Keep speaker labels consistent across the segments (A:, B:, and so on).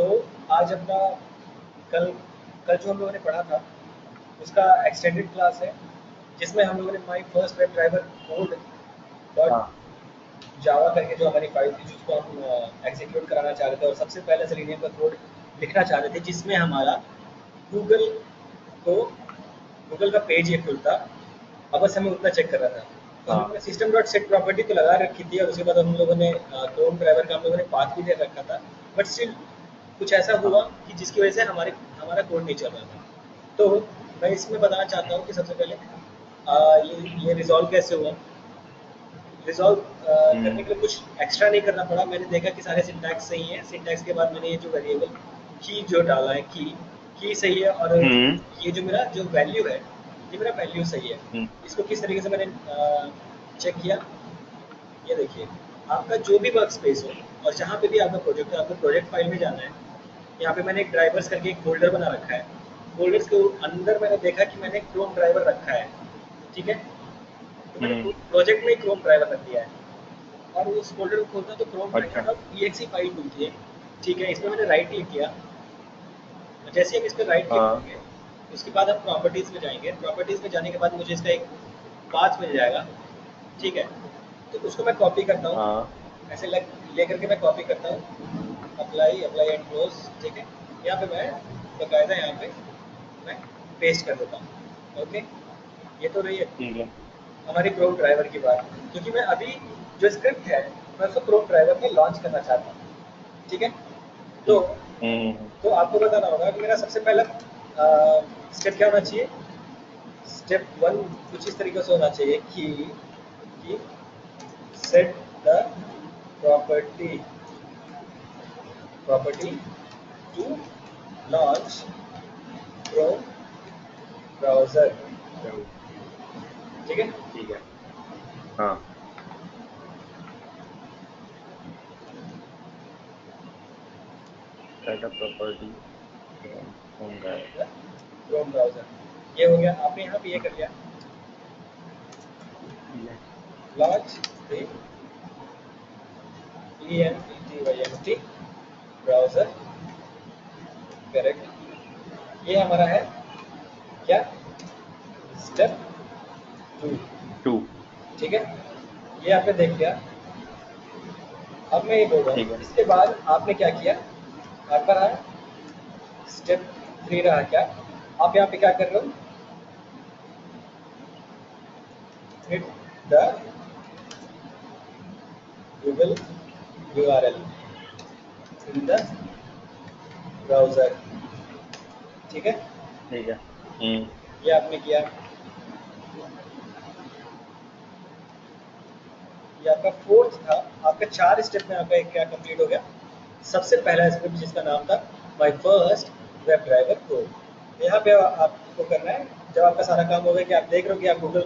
A: तो आज अपना कल कल जो हम लोगों ने पढ़ा था उसका एक्सटेंडेड क्लास है, जिसमें हम लोगों ने my first web driver code dot
B: हाँ
A: जावा करके जो हमारी फाइल थी जिसको हम एग्जीक्यूट कराना चाह रहे थे और सबसे पहले सेलेनियम का कोड लिखना चाह रहे थे, जिसमें हमारा गूगल को गूगल का पेज ये खुलता। अब बस हमें उतना चेक कर रहा था। तो हम लोगों
B: हाँ
A: ने सिस्टम डॉट सेट प्रॉपर्टी तो लगा रखी थी और उसके बाद हम लोगों ने क्रोम ड्राइवर का हम लोगों ने पाथ भी दे रखा था। बट स्टिल कुछ ऐसा
B: हाँ।
A: हुआ कि जिसकी वजह से हमारा कोड नहीं चल रहा था। तो मैं इसमें बताना चाहता हूँ कि सबसे पहले ये रिजॉल्व कैसे हुआ। रिजॉल्व करने
B: हम्म
A: के लिए कुछ एक्स्ट्रा नहीं करना पड़ा। मैंने देखा कि सारे सिंटैक्स सही हैं। सिंटैक्स के बाद मैंने ये जो वेरिएबल की जो डाला है की सही है, और
B: हम्म
A: ये जो मेरा जो वैल्यू है ये मेरा वैल्यू सही है।
B: हम्म,
A: इसको किस तरीके से मैंने चेक किया, ये देखिए। आपका जो भी वर्क स्पेस हो और जहाँ पे भी आपका प्रोजेक्ट है, आपको प्रोजेक्ट फाइल में जाना है। यहाँ पे मैंने एक ड्राइवर्स करके एक फोल्डर बना रखा है। फोल्डर्स के अंदर मैंने देखा कि मैंने क्रोम ड्राइवर रखा है, ठीक है। तो मैंने
B: हम्म।
A: प्रोजेक्ट में ही क्रोम ड्राइवर रख दिया है और उस फोल्डर को खोलता तो क्रोम ड्राइवर
B: अच्छा।
A: डॉट exe फाइल खुलती है, ठीक है। इसमें मैंने राइट क्लिक किया। जैसे हम इस पर राइट क्लिक
B: हाँ
A: करेंगे उसके बाद हम प्रॉपर्टीज़ में जाएंगे। प्रॉपर्टीज़ में जाने के बाद मुझे इसका एक पाथ मिल जाएगा, ठीक है। तो उसको मैं कॉपी करता
B: हाँ।
A: हूँ, ऐसे लेकर के मैं कॉपी करता हूँ। अप्लाई अप्लाई एंड क्लोज, ठीक है। यहाँ पे मैं बकायदा यहाँ पे मैं पेस्ट कर देता हूँ, ओके। ये तो रही है
B: ठीक है।
A: हमारी क्रोम ड्राइवर की बात, क्योंकि मैं अभी जो स्क्रिप्ट है मैं उसको क्रोम ड्राइवर में लॉन्च करना चाहता हूँ, ठीक है। तो
B: ठीक।
A: तो आपको बताना होगा कि मेरा सबसे पहला स्टेप क्या होना चाहिए। स्टेप वन कुछ इस तरीके से होना चाहिए कि set the property property to launch Chrome browser,
B: चलो,
A: ठीक है।
B: ठीक है। हाँ। सेटअप प्रॉपर्टी होगा।
A: क्रोम ब्राउजर ये हो गया। आपने यहाँ पे ये कर लिया,
B: ठीक है।
A: Launch ENTYNT browser, correct. ये हमारा है क्या, स्टेप टू,
B: टू।
A: ठीक है। ये आपने देख लिया। अब मैं ये बोल रहा
B: ठीक
A: हूँ
B: है।
A: इसके बाद आपने क्या किया। आपका रहा स्टेप थ्री रहा क्या। आप यहाँ पे क्या कर रहे हो, hit the Google URL in the browser, ठीक है।
B: ठीक है।
A: ये आपने किया। ये आपका फोर्थ था। आपका चार स्टेप में आपका एक क्या कंप्लीट हो गया। सबसे पहला स्टेप जिसका नाम था my first web driver code. यहाँ पे आपको करना है, जब आपका सारा काम हो गया कि आप देख रहे हो कि आप Google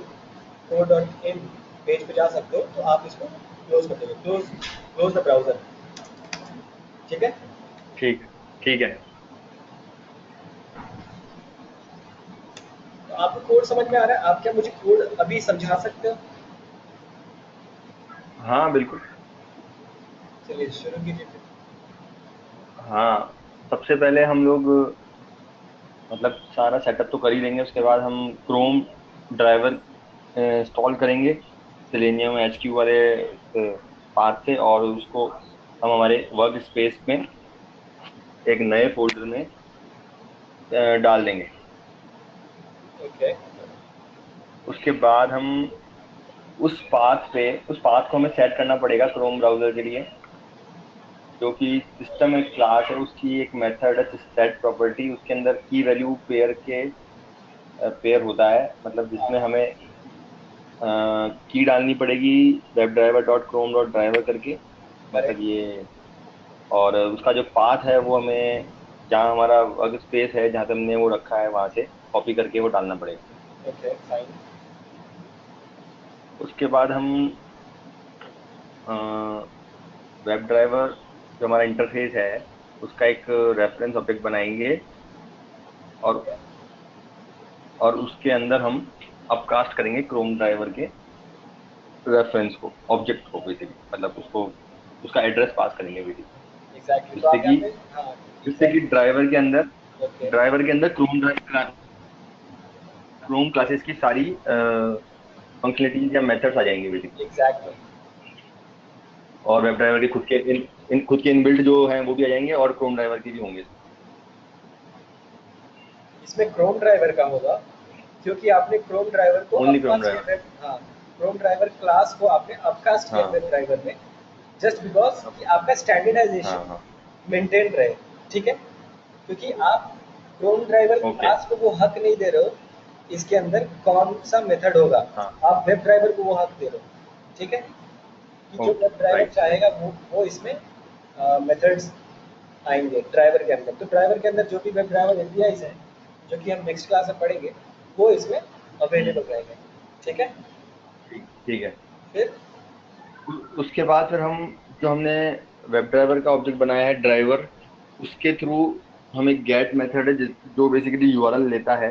A: code dot in page पे जा सकते हो, तो आप इसको क्लोज कर दोगे। क्लोज द ब्राउजर, ठीक है।
B: ठीक। ठीक है।
A: तो आपको कोड समझ में आ रहा है। आप क्या मुझे कोड अभी समझा सकते हो।
B: हाँ बिल्कुल।
A: चलिए शुरू कीजिए फिर।
B: हाँ, सबसे पहले हम लोग मतलब सारा सेटअप तो कर ही लेंगे, उसके बाद हम क्रोम ड्राइवर इंस्टॉल करेंगे सेलेनियम HQ वाले पाथ से, और उसको हम हमारे वर्क स्पेस में एक नए फोल्डर में डाल देंगे।
A: ओके,
B: उसके बाद हम उस पाथ को हमें सेट करना पड़ेगा क्रोम ब्राउजर के लिए, जो कि सिस्टम एक क्लास है, उसकी एक मेथड है सेट प्रॉपर्टी, उसके अंदर की वैल्यू पेयर होता है, मतलब जिसमें
A: हाँ,
B: हमें की डालनी पड़ेगी web driver dot Chrome dot driver करके, मतलब
A: करेक्ट।
B: ये। और उसका जो पाथ है वो हमें जहाँ हमारा वर्क स्पेस है जहाँ पे हमने वो रखा है वहां से कॉपी करके वो डालना पड़ेगा।
A: Okay fine.
B: उसके बाद हम वेब ड्राइवर जो हमारा इंटरफेस है उसका एक रेफरेंस ऑब्जेक्ट बनाएंगे, और
A: ठीक है,
B: उसके अंदर हम अपकास्ट करेंगे क्रोम ड्राइवर के रेफरेंस को, ऑब्जेक्ट को बेसिकली, मतलब उसको उसका एड्रेस पास करेंगे बेसिकली,
A: एग्जैक्टली। तो
B: जिससे
A: आप यहाँ
B: कि
A: पे हाँ,
B: जिससे कि
A: ओके।
B: ड्राइवर के अंदर क्रोम क्लासेस की सारी फंक्शनलिटीज या मेथड्स आ जाएंगे बेसिकली।
A: एग्जैक्टली।
B: और वेब ड्राइवर के खुद के इनबिल्ट जो हैं वो भी आ जाएंगे, और क्रोम ड्राइवर के भी होंगे।
A: इसमें क्रोम ड्राइवर का होगा क्योंकि आपने क्रोम ड्राइवर को
B: ओनली क्रोम
A: अपकास्ट किया
B: ड्राइवर।
A: वेब, हाँ, क्रोम ड्राइवर क्लास को आपने अपकास्ट किया
B: हाँ
A: वेब ड्राइवर में, जस्ट बिकॉज कि आपका
B: हाँ
A: स्टैंडर्डाइजेशन
B: हाँ।
A: मेंटेन रहे। ठीक है, क्योंकि आप क्रोम ड्राइवर
B: ओके।
A: क्लास को वो हक नहीं दे रहे हो इसके अंदर कौन सा मेथड होगा,
B: हाँ।
A: आप वेब ड्राइवर को वो हक दे रहे हो। ठीक है, कि जो
B: ओके।
A: Web driver
B: right.
A: चाहेगा वो इसमें मेथड्स आएंगे ड्राइवर के अंदर। तो ड्राइवर के अंदर जो भी वेब ड्राइवर एपीआईज हैं जो कि हम नेक्स्ट क्लास में पढ़ेंगे वो इसमें अवेलेबल रहेंगे। ठीक है,
B: ठीक ठीक है।
A: फिर
B: उसके बाद फिर हम जो हमने वेब ड्राइवर का ऑब्जेक्ट बनाया है ड्राइवर, उसके थ्रू हम एक गेट मेथड है जो बेसिकली यूआरएल लेता है।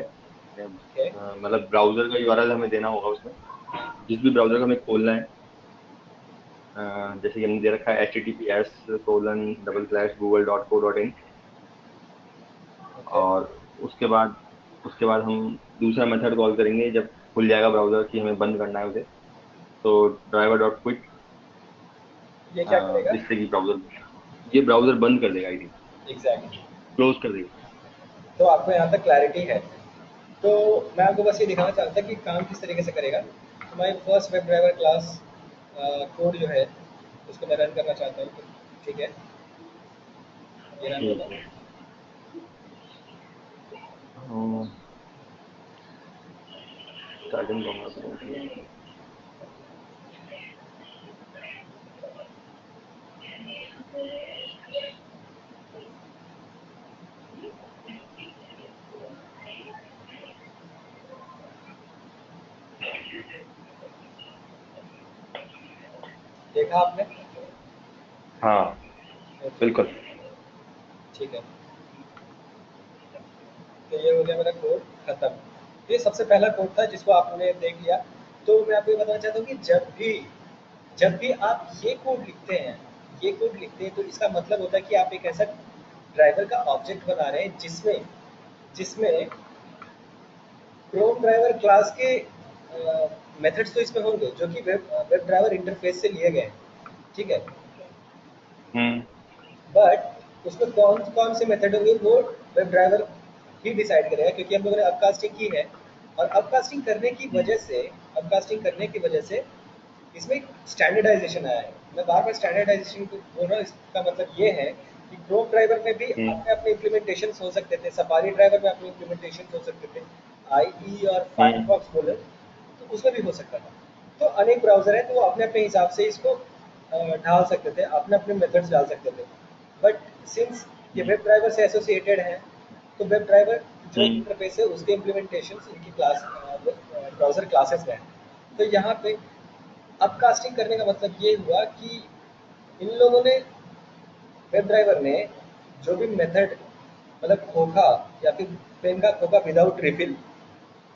A: ओके।
B: मतलब ब्राउजर का यूआरएल हमें देना होगा उसमें, जिस भी ब्राउजर का हमें खोलना है। जैसे कि हमने दे रखा है https://google.co.in।
A: ओके।
B: और उसके बाद हम दूसरा मेथड कॉल करेंगे जब खुल जाएगा ब्राउजर कि हमें बंद करना है उसे। तो ड्राइवर डॉट क्विट,
A: ये क्या करेगा?
B: जिससे कि ब्राउजर बंद कर देगा, आई थिंक
A: एग्जैक्टली।
B: क्लोज कर देगा।
A: तो आपको यहाँ तक क्लैरिटी है। तो मैं आपको बस ये दिखाना चाहता था कि काम किस तरीके से करेगा। तो मैं first web driver class code जो है उसको मैं रन करना चाहता हूँ। ठीक है, ये रन
B: ठीक
A: होगा।
B: है। स्टार्टिंग कहूँगा।
A: देखा आपने?
B: हाँ
A: ओके।
B: बिल्कुल।
A: ठीक है, तो ये हो गया मेरा कोड खत्म। ये सबसे पहला कोड था जिसको आपने देख लिया। तो मैं आपको ये बताना चाहता हूँ कि जब भी आप ये कोड लिखते हैं तो इसका मतलब होता है कि आप एक ऐसा ड्राइवर का ऑब्जेक्ट बना रहे हैं जिसमें जिसमें क्रोम ड्राइवर क्लास के मेथड्स तो इसमें होंगे जो कि वेब ड्राइवर इंटरफेस से लिए गए हैं। ठीक है,
B: हम्म
A: बट उसमें कौन कौन से मेथड होंगे वो वेब ड्राइवर ही डिसाइड करेगा, क्योंकि हम लोगों ने अपकास्टिंग की है। और
B: हम्म
A: अपकास्टिंग करने की वजह से इसमें स्टैंडर्डाइजेशन आया है। मैं बार बार स्टैंडर्डाइजेशन को बोल रहा हूँ, इसका मतलब ये है कि क्रोम ड्राइवर में भी
B: हम्म
A: अपने अपने इम्प्लीमेंटेशन हो सकते थे, सफारी ड्राइवर में अपने इम्प्लीमेंटेशन हो सकते थे, आई और
B: हम्म
A: फायरफॉक्स बोले तो उसमें भी हो सकता था। तो अनेक ब्राउज़र हैं तो वो अपने अपने हिसाब से इसको ढाल सकते थे, अपने अपने मेथड्स डाल सकते थे। बट सिंस ये
B: हम्म
A: वेब ड्राइवर से एसोसिएटेड है तो वेब ड्राइवर जो
B: हम्म
A: इंटरफेस है उसके इम्प्लीमेंटेशन इनकी क्लास ब्राउज़र क्लासेस में है। तो यहाँ पे अपकास्टिंग करने का मतलब ये हुआ कि इन लोगों ने वेब ड्राइवर ने जो भी मेथड, मतलब खोखा या फिर पेन का खोखा विदाउट रिफिल,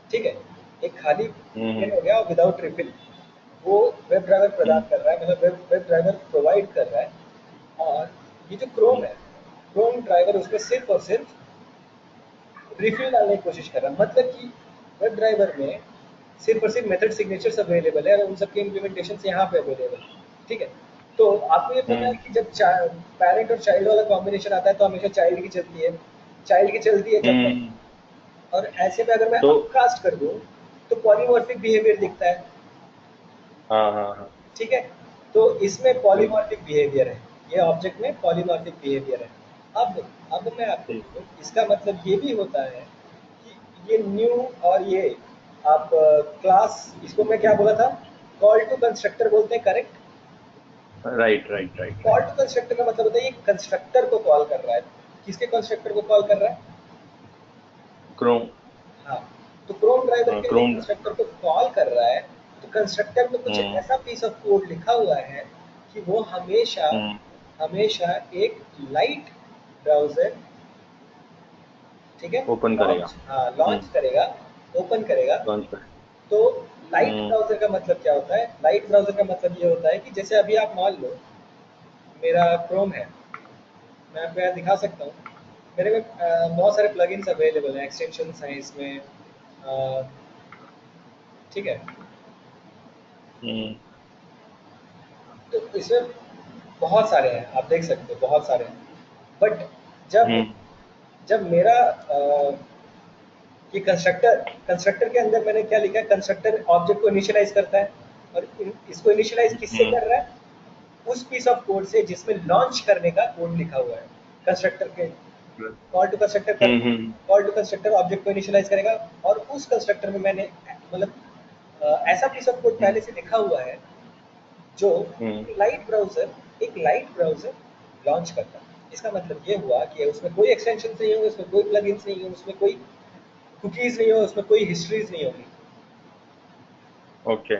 A: ठीक है, एक खाली पेन
B: हम्म
A: हो गया और विदाउट रिफिल, वो वेब ड्राइवर प्रदान
B: हम्म
A: कर रहा है, मतलब वेब ड्राइवर प्रोवाइड कर रहा है। और ये जो क्रोम
B: हम्म
A: है, क्रोम ड्राइवर उसमें सिर्फ और सिर्फ रिफिल डालने की कोशिश कर रहा है। मतलब कि वेब ड्राइवर में सिर्फ और सिर्फ मेथड सिग्नेचर्स अवेलेबल है और उन सबके इम्प्लीमेंटेशन यहाँ पे अवेलेबल है। ठीक है, तो आपको ये पता है
B: हम्म
A: कि जब पेरेंट और चाइल्ड वाला कॉम्बिनेशन आता है तो हमेशा चाइल्ड की चलती है, चाइल्ड की चलती है जब
B: हम्म।
A: तक। और ऐसे में अगर मैं
B: तो
A: अपकास्ट कर दूँ तो पॉलीमॉर्फिक बिहेवियर दिखता है।
B: हाँ हाँ हाँ
A: ठीक है, तो इसमें
B: बिल्कुल।
A: पॉलीमॉर्फिक बिहेवियर है, ये ऑब्जेक्ट में पॉलीमॉर्फिक बिहेवियर है। अब मैं आपको
B: ठीक।
A: बोलूं, इसका मतलब ये भी होता है कि ये न्यू और ये आप क्लास, इसको मैं क्या बोला था, कॉल टू कंस्ट्रक्टर बोलते हैं, correct?
B: Right right right
A: call
B: right.
A: Two constructor का मतलब होता है ये कंस्ट्रक्टर को कॉल कर रहा है। किसके कंस्ट्रक्टर को कॉल कर रहा है?
B: क्रोम।
A: हाँ, तो क्रोम ड्राइवर
B: हाँ
A: के लिए
B: क्रोम।
A: कंस्ट्रक्टर को कॉल कर रहा है। तो कंस्ट्रक्टर में कुछ
B: हम्म
A: ऐसा पीस ऑफ कोड लिखा हुआ है कि वो हमेशा
B: हम्म
A: हमेशा एक लाइट ब्राउजर, ठीक है,
B: ओपन करेगा।
A: लॉन्च करेगा, ओपन करेगा।
B: लॉन्च कर।
A: तो लाइट
B: हम्म
A: ब्राउजर का मतलब क्या होता है? लाइट ब्राउजर का मतलब ये होता है कि जैसे अभी आप मान लो मेरा क्रोम है, मैं आपको यहाँ दिखा सकता हूँ। मेरे में बहुत सारे प्लगइन्स अवेलेबल हैं, एक्सटेंशंस हैं इसमें। अ, ठीक है।
B: हम्म
A: तो इसमें बहुत सारे हैं, आप देख सकते हो बहुत सारे हैं। बट जब
B: हम्म
A: जब मेरा कि कंस्ट्रक्टर कंस्ट्रक्टर के अंदर मैंने क्या लिखा है, कंस्ट्रक्टर ऑब्जेक्ट को इनिशियलाइज करता है, और इसको इनिशियलाइज किससे
B: हम्म
A: कर रहा है, उस पीस ऑफ कोड से जिसमें लॉन्च करने का कोड लिखा हुआ है। कंस्ट्रक्टर के कॉल टू कंस्ट्रक्टर कर,
B: हम्म हम्म
A: कॉल टू कंस्ट्रक्टर ऑब्जेक्ट को इनिशियलाइज करेगा, और उस कंस्ट्रक्टर में मैंने मतलब ऐसा पीस ऑफ कोड पहले से लिखा हुआ है जो
B: हम्म
A: एक लाइट ब्राउज़र लॉन्च करता है। इसका मतलब ये हुआ कि उसमें कोई एक्सटेंशन नहीं होंगे, उसमें कोई प्लगइन्स नहीं होंगे, उसमें कोई कुकीज़ नहीं होंगे, उसमें कोई हिस्ट्रीज़ नहीं होंगी।
B: ओके।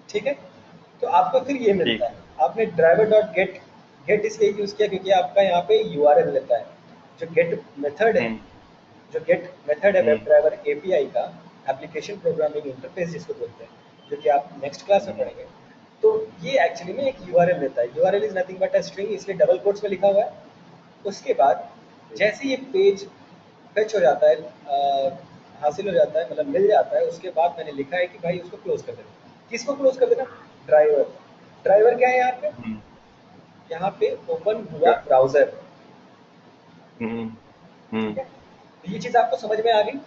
A: ठीक है। तो आपको फिर ये मिलता
B: ठीक।
A: है, आपने ड्राइवर डॉट गेट गेट इसलिए यूज़ किया क्योंकि आपका यहाँ पे यूआरएल लेता है। जो गेट मेथड है,
B: हम्म
A: जो गेट मेथड है वेब
B: हम्म
A: ड्राइवर एपीआई का, एप्लीकेशन प्रोग्रामिंग इंटरफेस जिसको बोलते हैं, जो कि आप नेक्स्ट क्लास में
B: हम्म
A: पढ़ेंगे। तो ये एक्चुअली में एक यूआरएल देता है। URL is nothing but a string, इसलिए डबल कोट्स में लिखा हुआ है। उसके बाद जैसे ये पेज फेच हो जाता है, हासिल हो जाता है, मतलब मिल जाता है, उसके बाद मैंने लिखा है कि भाई उसको क्लोज कर देना। किसको क्लोज कर देना? ड्राइवर। ड्राइवर क्या है यहाँ पे?
B: हम्म
A: यहाँ पे ओपन हुआ
B: क्या?
A: ब्राउजर।
B: हम्म
A: ठीक
B: हम्म
A: है। तो ये चीज़ आपको समझ में आ गई?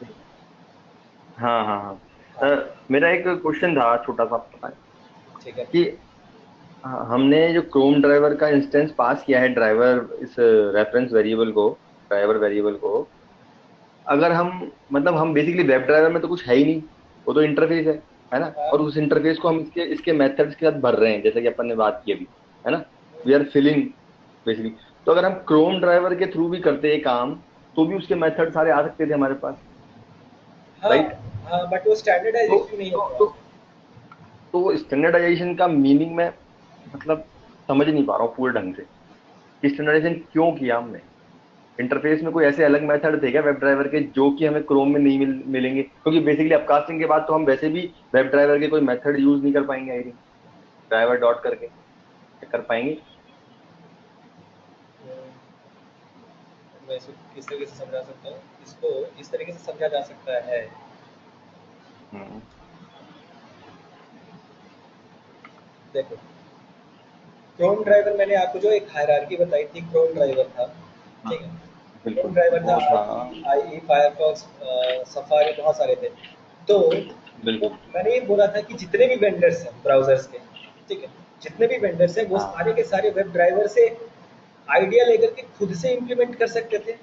B: हाँ हाँ हाँ।
A: हाँ।
B: मेरा एक क्वेश्चन था छोटा सा, पता है
A: ठीक है।
B: कि हमने जो क्रोम ड्राइवर का इंस्टेंस पास किया है ड्राइवर इस रेफरेंस वेरिएबल को, ड्राइवर वेरिएबल को, अगर हम मतलब हम बेसिकली वेब ड्राइवर में तो कुछ है ही नहीं, वो तो इंटरफेस है ना,
A: हाँ।
B: और उस इंटरफेस को हम इसके इसके मेथड्स के साथ भर रहे हैं जैसे कि अपन ने बात की अभी, है ना, वी आर फिलिंग बेसिकली। तो अगर हम क्रोम ड्राइवर के थ्रू भी करते हैं काम, तो भी उसके मेथड सारे आ सकते थे हमारे पास,
A: हाँ।
B: राइट?
A: हाँ, बट वो
B: तो
A: स्टैंडर्डाइजेशन नहीं
B: तो
A: होता।
B: तो तो स्टैंडर्डाइजेशन का मीनिंग में मतलब समझ नहीं पा रहा हूँ पूरे ढंग से कि स्टैंडर्डाइजेशन क्यों किया हमने। इंटरफेस में कोई ऐसे अलग मेथड थे क्या वेब ड्राइवर के जो कि हमें क्रोम में नहीं मिलेंगे? क्योंकि बेसिकली अपकास्टिंग के बाद तो हम वैसे भी वेब ड्राइवर के कोई मेथड यूज नहीं कर पाएंगे, आई थिंक ड्राइवर डॉट करके कर पाएंगे।
A: मैं इसको किस तरीके से समझा सकता हूँ? इसको इस तरीके से समझा जा सकता है।
B: हम्म
A: देखो, क्रोम ड्राइवर मैंने आपको जो एक हायरार्की बताई थी, क्रोम ड्राइवर था।
B: हाँ
A: ठीक है। क्रोम
B: बिल्कुल
A: ड्राइवर था,
B: वो था।
A: आई फायरफॉक्स, सफारी, बहुत सारे थे। तो
B: बिल्कुल।
A: मैंने ये बोला था कि जितने भी वेंडर्स हैं ब्राउजर्स के, ठीक है, जितने भी वेंडर्स हैं वो
B: हाँ
A: सारे के सारे वेब ड्राइवर से आइडिया लेकर के खुद से इम्प्लीमेंट कर सकते थे।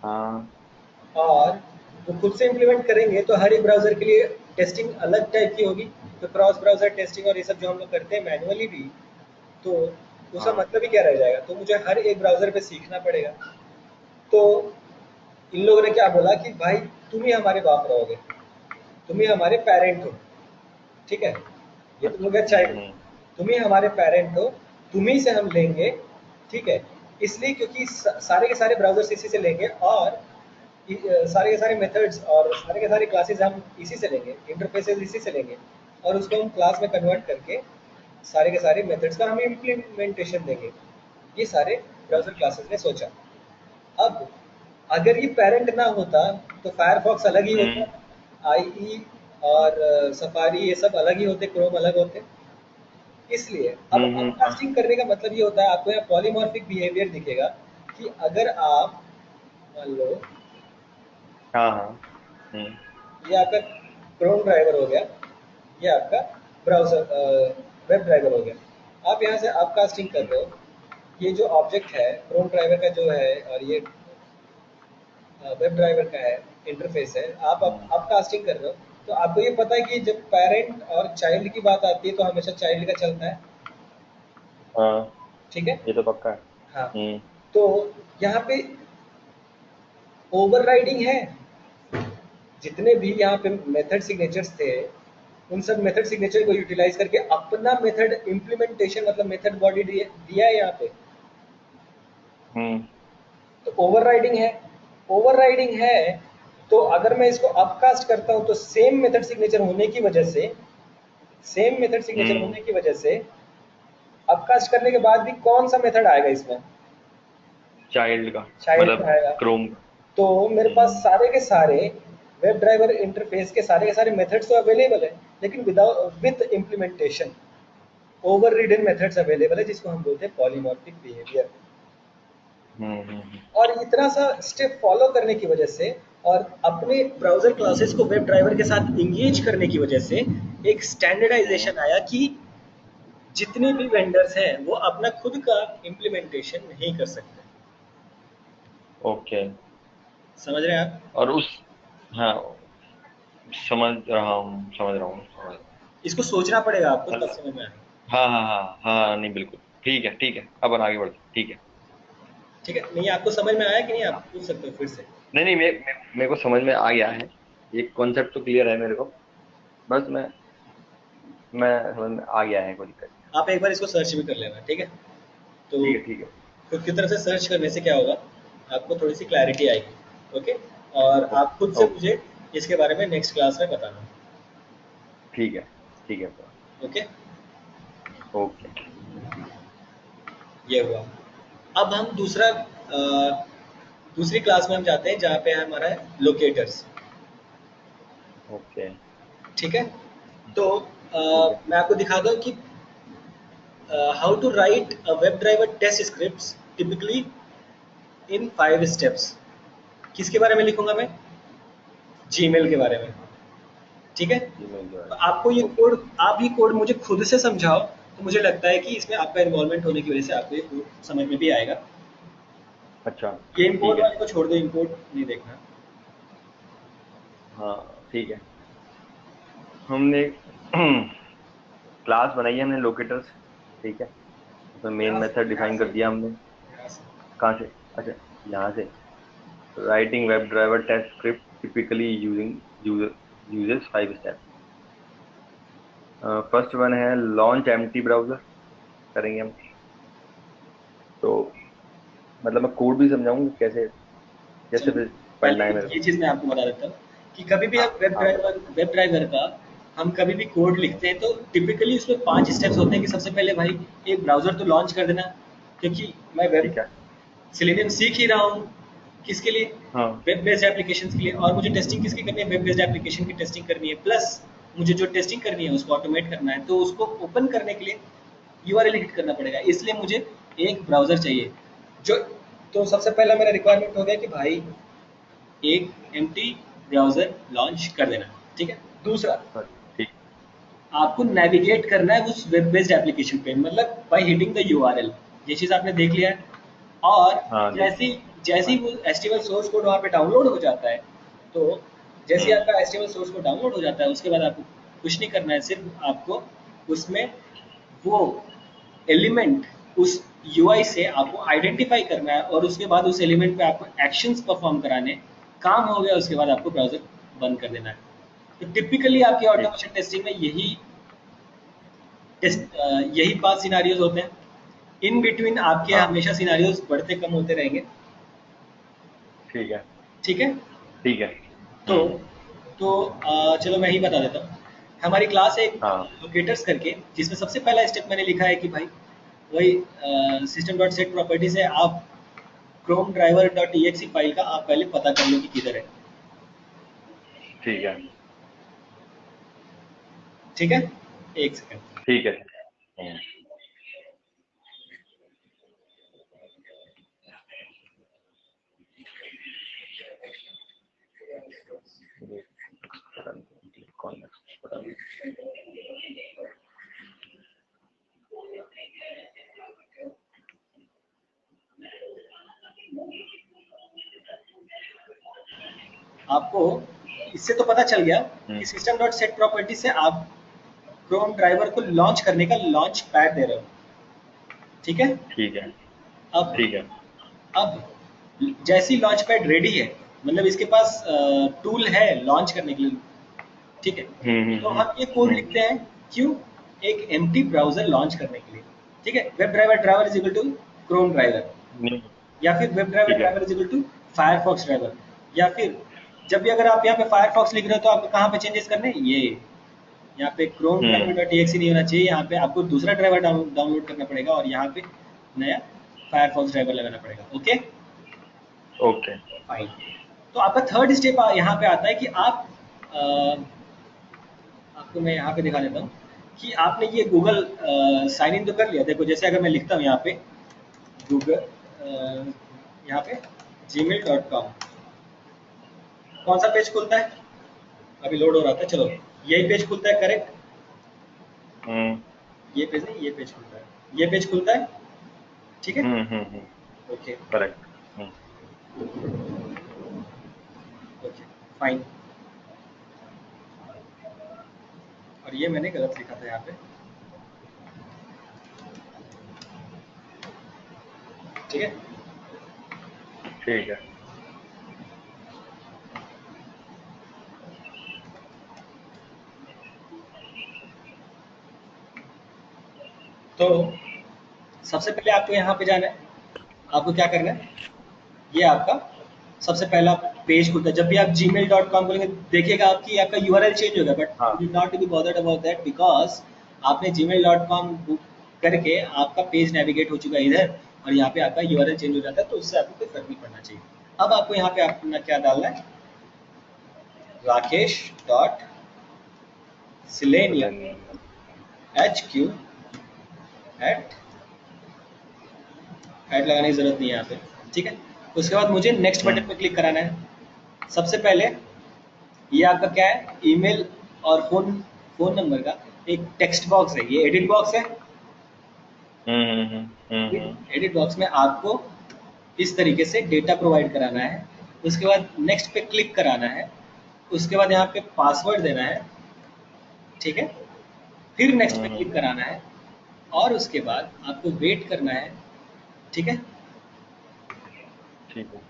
B: हाँ।
A: और वो खुद से इम्प्लीमेंट करेंगे तो हर एक ब्राउज़र के लिए टेस्टिंग अलग टाइप की होगी। तो क्रॉस ब्राउज़र टेस्टिंग और ये सब जो हम लोग करते हैं मैनुअली भी, तो उसका
B: हाँ।
A: मतलब ही क्या रह जाएगा? तो मुझे हर एक ब्राउज़र पे सीखना पड़ेगा। तो इन लोगों ने क्या बोला कि भाई तुम ही हमारे बाप रहोगे, तुम ही हमारे पेरेंट हो। ठीक है। ये तो हो
B: अच्छा।
A: गया चाइल्ड। तुम ही हमारे पेरेंट हो, तुम ही से हम लेंगे। ठीक है। इसलिए क्योंकि सारे के सारे ब्राउज़र्स इसी से लेंगे, और सारे के सारे मेथड्स और सारे के सारे क्लासेस हम इसी से लेंगे, इंटरफेसेस इसी से लेंगे, और उसको हम क्लास में कन्वर्ट करके सारे के सारे मेथड्स का हम इम्प्लीमेंटेशन देंगे। ये सारे ब्राउज़र क्लासेस ने सोचा। अब अगर ये पेरेंट ना होता तो फायरफॉक्स अलग ही
B: हम्म
A: होता, आईई और सफारी ये सब अलग ही होते, क्रोम अलग होते। इसलिए अब
B: हाँ
A: अपकास्टिंग करने का मतलब ये होता है, आपको यहाँ पॉलीमॉर्फिक बिहेवियर दिखेगा कि अगर आप मान लो
B: हाँ हाँ। हम्म
A: ये आपका क्रोम ड्राइवर हो गया, ये आपका ब्राउज़र वेब ड्राइवर हो गया। आप यहाँ से अपकास्टिंग कर रहे हो, ये जो ऑब्जेक्ट है क्रोम ड्राइवर का जो है, और ये वेब ड्राइवर का है, इंटरफेस है, आप
B: हम्म,
A: अपकास्टिंग कर रहे हो। तो आपको ये पता है कि जब पेरेंट और चाइल्ड की बात आती है तो हमेशा चाइल्ड का चलता है।
B: हाँ
A: ठीक है।
B: ये तो पक्का है।
A: हाँ।
B: हम्म
A: तो यहाँ पे ओवरराइडिंग है। जितने भी यहाँ पे मेथड सिग्नेचर्स थे, उन सब मेथड सिग्नेचर को यूटिलाइज करके अपना मेथड इम्प्लीमेंटेशन, मतलब मेथड बॉडी दिया है यहाँ पे।
B: हम्म
A: तो ओवरराइडिंग है। ओवरराइडिंग है, तो अगर मैं इसको अपकास्ट करता हूँ तो सेम मेथड सिग्नेचर होने की वजह से, सेम मेथड सिग्नेचर
B: हम्म
A: होने की वजह से अपकास्ट करने के बाद भी कौन सा मेथड आएगा इसमें?
B: चाइल्ड का,
A: चाइल्ड
B: मतलब
A: का आएगा।
B: क्रोम।
A: तो मेरे पास सारे के सारे वेब ड्राइवर इंटरफेस के सारे मेथड्स तो अवेलेबल है, लेकिन without with implementation over ridden methods available है, जिसको हम बोलते हैं पॉलीमॉर्फिक बिहेवियर।
B: हम्म।
A: और इतना सा स्टेप फॉलो करने की वजह से और अपने ब्राउजर क्लासेस को वेब ड्राइवर के साथ इंगेज करने की वजह से एक
B: हम्म।
A: स्टैंडर्डाइजेशन आया कि जितने भी वेंडर्स हैं वो अपना खुद का इम्प्लीमेंटेशन नहीं कर सकते।
B: ओके।
A: समझ रहे हैं आप?
B: और उस, हाँ, समझ रहा हूँ, समझ रहा
A: इसको सोचना पड़ेगा आपको,
B: हूँ।
A: तब समझ में आएगा।
B: हाँ हाँ हाँ हाँ, नहीं बिल्कुल ठीक है, ठीक है, अपन आगे बढ़ते हैं, ठीक है।
A: ठीक है, नहीं आपको समझ में आया कि नहीं? आप
B: हाँ,
A: पूछ सकते हो फिर से।
B: नहीं नहीं, मेरे को समझ में आ गया है, ये कॉन्सेप्ट तो क्लियर है मेरे को। बस मैं समझ में आ गया है, कोई दिक्कत नहीं।
A: आप एक बार इसको सर्च भी कर लेना, ठीक है? तो
B: ठीक है, ठीक है।
A: खुद की तरफ से सर्च करने से क्या होगा, आपको थोड़ी सी क्लैरिटी आएगी। ओके, और आप खुद से
B: ओके,
A: मुझे इसके बारे में नेक्स्ट क्लास में बताना।
B: ठीक है, ठीक है।
A: Okay,
B: okay.
A: ये हुआ। अब हम दूसरी क्लास में हम जाते हैं जहाँ पे है हमारा लोकेटर्स।
B: ओके।
A: ठीक है, तो
B: ठीक है।
A: मैं आपको दिखा दूँ कि how to write a web driver test scripts typically in 5 steps. किसके बारे में लिखूंगा मैं? जीमेल के बारे में। ठीक है,
B: जीमेल जो
A: तो
B: है।
A: आपको ये
B: ओके।
A: कोड, आप ये कोड मुझे खुद से समझाओ, तो मुझे लगता है कि इसमें आपका इन्वॉल्वमेंट होने की वजह से आपको ये कोड समझ में भी आएगा।
B: अच्छा,
A: ये
B: ठीक
A: इम्पोर्ट
B: है।
A: वाले को छोड़ दो, इम्पोर्ट नहीं देखना।
B: हाँ, ठीक है। हमने क्लास बनाई है हमने लोकेटर्स, ठीक है, उसमें मेन
A: यहाँ से
B: मेथड
A: यहाँ
B: डिफाइन
A: से
B: कर दिया हमने।
A: यहाँ से
B: कहाँ से? अच्छा, यहाँ से। Writing web driver test script typically using uses 5 steps. First one है लॉन्च एम्प्टी ब्राउजर, करेंगे हम। तो मतलब मैं कोड भी समझाऊंगा कैसे कैसे
A: चलो,
B: फिर पढ़ना है
A: पहले
B: मेरे
A: ये
B: को।
A: चीज़ मैं आपको बता देता हूँ कि कभी भी
B: हाँ
A: हम
B: हाँ, बताओ।
A: वेब ड्राइवर का हम कभी भी कोड लिखते हैं तो टिपिकली उसमें 5 स्टेप्स होते हैं कि सबसे पहले भाई एक ब्राउज़र तो लॉन्च कर देना, क्योंकि मैं वेब
B: ठीक है।
A: सेलेनियम सीख ही रहा हूँ। किसके लिए?
B: हाँ।
A: वेब बेस्ड एप्लीकेशन के लिए। और मुझे टेस्टिंग किसकी करनी है? वेब बेस्ड एप्लीकेशन की टेस्टिंग करनी है, प्लस मुझे जो टेस्टिंग करनी है उसको ऑटोमेट करना है, तो उसको ओपन करने के लिए यूआरएल हिट करना पड़ेगा, इसलिए मुझे एक ब्राउज़र चाहिए। जो तो सबसे पहला मेरा रिक्वायरमेंट हो गया कि भाई एक एम्प्टी ब्राउज़र लॉन्च कर देना। ठीक है, दूसरा,
B: हाँ, ठीक।
A: आपको नेविगेट करना है उस वेब बेस्ड एप्लीकेशन पे, मतलब बाय हिटिंग द यूआरएल। ये चीज़ आपने देख लिया है। और
B: हाँ,
A: जैसी
B: देखिए।
A: जैसी
B: हाँ।
A: वो एचटीएमएल सोर्स कोड वहाँ पे डाउनलोड हो जाता है, तो जैसे
B: हम्म।
A: आपका एचटीएमएल सोर्स कोड डाउनलोड हो जाता है उसके बाद आपको कुछ नहीं करना है, सिर्फ आपको उसमें वो एलिमेंट उस यूआई से आपको आइडेंटिफाई करना है, और उसके बाद उस एलिमेंट पे आपको एक्शंस परफॉर्म कराने, काम हो गया उसके बाद आपको ब्राउज़र बंद कर देना है। तो टिपिकली आपकी
B: ठीक।
A: ऑटोमेशन टेस्टिंग में यही 5 सिनारियोज होते हैं। इन बिटवीन आपके
B: हाँ,
A: हमेशा सिनारियोज बढ़ते कम होते रहेंगे।
B: ठीक है।
A: ठीक है,
B: ठीक है।
A: तो चलो मैं ही बता देता हूँ। हमारी क्लास है
B: हाँ,
A: लोकेटर्स करके, जिसमें सबसे पहला स्टेप मैंने लिखा है कि भाई वही सिस्टम डॉट सेट प्रॉपर्टी से आप Chrome driver dot E file का आप पहले पता कर लो कि किधर है।
B: ठीक है।
A: ठीक है, एक सेकंड।
B: ठीक है। कौन?
A: आपको इससे तो पता चल गया
B: हम्म।
A: कि सिस्टम डॉट सेट प्रॉपर्टी से आप क्रोम ड्राइवर को लॉन्च करने का लॉन्च पैड दे रहे हो। ठीक है,
B: ठीक है।
A: अब
B: ठीक है।
A: जैसी लॉन्च पैड रेडी है, मतलब इसके पास टूल है लॉन्च करने के लिए। ठीक है, तो हम ये कोड
B: हम्म।
A: लिखते हैं क्यों? एक एम्प्टी ब्राउजर लॉन्च करने के लिए। ठीक है, web driver driver is equal to Chrome driver,
B: नहीं।
A: या फिर वेब ड्राइवर
B: ठीक है।
A: Driver is equal to Firefox driver, या फिर जब भी अगर आप यहाँ पे फायरफॉक्स लिख रहे हो तो आपको कहाँ पे चेंजेस करने हैं? ये यहाँ पे क्रोम ड्राइवर
B: हम्म।
A: डॉट exe नहीं होना चाहिए, यहाँ पे आपको दूसरा ड्राइवर डाउनलोड करना पड़ेगा और यहाँ पे नया फायरफॉक्स ड्राइवर लगाना पड़ेगा। Okay,
B: okay.
A: फाइन। तो आपका थर्ड स्टेप यहाँ पे आता है कि आप आपको मैं यहाँ पे दिखा देता हूँ कि आपने ये गूगल साइन इन तो कर लिया। देखो जैसे अगर मैं लिखता हूँ यहाँ पे गूगल, यहाँ पे gmail.com, कौन सा पेज खुलता है? अभी लोड हो रहा था, चलो यही पेज खुलता है, करेक्ट?
B: हम्म
A: ये पेज नहीं, ये पेज खुलता है, ये पेज खुलता है, ठीक है।
B: Hmm.
A: Okay
B: correct.
A: Okay fine. और ये मैंने गलत लिखा था यहाँ पे, ठीक है।
B: ठीक है।
A: तो सबसे पहले आपको यहाँ पे जाना है, आपको क्या करना है, ये आपका सबसे पहला पेज खुलता है। जब भी आप gmail.com खोलेंगे देखिएगा आपकी आपका यूआरएल चेंज होगा, बट
B: हाँ।
A: You not to be bothered about that, because आपने gmail.com बुक करके आपका पेज नेविगेट हो चुका है इधर, और यहाँ पे आपका यूआरएल चेंज हो जाता है, तो उससे आपको कोई फर्क नहीं पड़ना चाहिए। अब आपको यहाँ पे अपना क्या डालना है, Rakesh dot selenium
B: Selenium।
A: HQ at add लगाने की जरूरत नहीं है यहाँ पे, ठीक है। उसके बाद मुझे नेक्स्ट बटन पे क्लिक कराना है। सबसे पहले ये आपका क्या है, ईमेल और फोन फोन नंबर का एक टेक्स्ट बॉक्स है, ये एडिट बॉक्स है।
B: हम्म।
A: एडिट बॉक्स में आपको इस तरीके से डेटा प्रोवाइड कराना है। उसके बाद नेक्स्ट पे क्लिक कराना है। उसके बाद यहाँ पे पासवर्ड देना है, ठीक है। फिर नेक्स्ट पे क्लिक
B: हम्म।
A: कराना है, और उसके बाद आपको वेट करना है, ठीक है।
B: ठीक है।